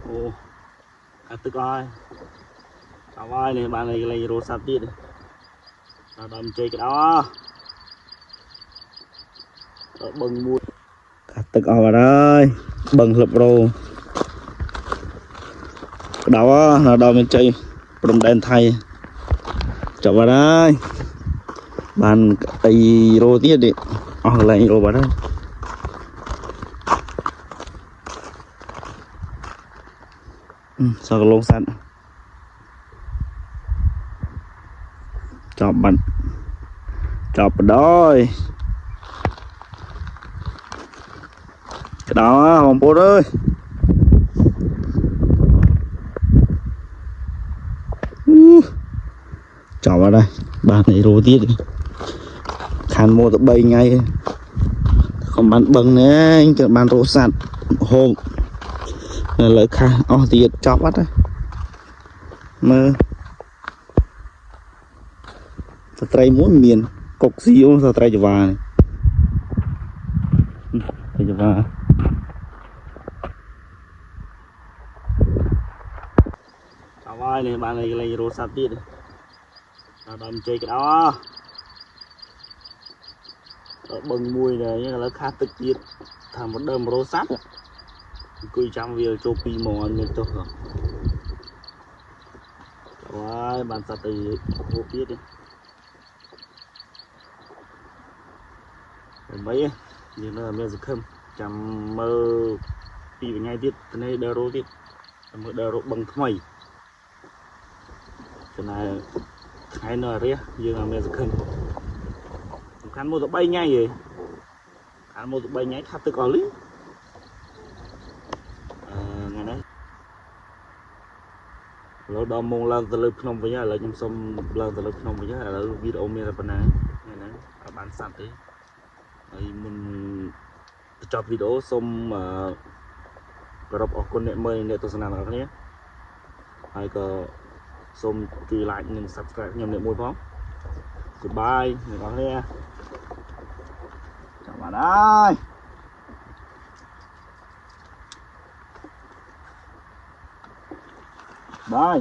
Ồ, tức ơi. Chào ơi này bạn này lấy rô sạt tiết. Đâm chơi cái đó. Bừng mùi. Tức ơi bạn ơi. Bừng lụp rô. Cái đó là đo mình chơi. Bừng đen thay. Chào bạn ơi. Bạn tay rô tiết đi. Lấy rô bạn ơi. Sao cái lông sắt. Chọc bạn. Chọc đôi. Cái đó hồng bố ơi. Chọc vào đây. Bạn này rô tiết đi. Khăn mua tập bay ngay. Không bán bưng nữa anh chờ bán rô sạt hôm là lợi khá tiệt chọc bắt đấy mơ sợi trai muốn miền cục xíu sợi trai chùa này chùa chào ai này bạn này lấy rô sạt tiệt đâm chơi cái đó bừng mùi này nhưng là khá tức tiệt thằng một đâm rô sắt cùi trong việc cho pi mò ăn lên tốt rồi chào bạn sạt từ vô tiết đi mấy như là bây giờ không chăm mơ pi về ngay tiết cái này đờ rô tiết mơ đờ rô bằng mày cho nên hay nở đấy nhưng mà bây giờ không khán một bay ngay vậy khán một bay ngay khát tự có lý ngày đấy rồi đo mong lần từ lúc không với nhau là nhung xong lần từ lúc không với nhau là video mình là phần này ngày đấy các bạn sẵn đấy mình chọn video xong mà gặp ở con nệm mời để tôi sẽ làm các nhé hay có xong truy lại nên subscribe nhầm nệm môi phóng goodbye người có nghe chào bạn ơi bye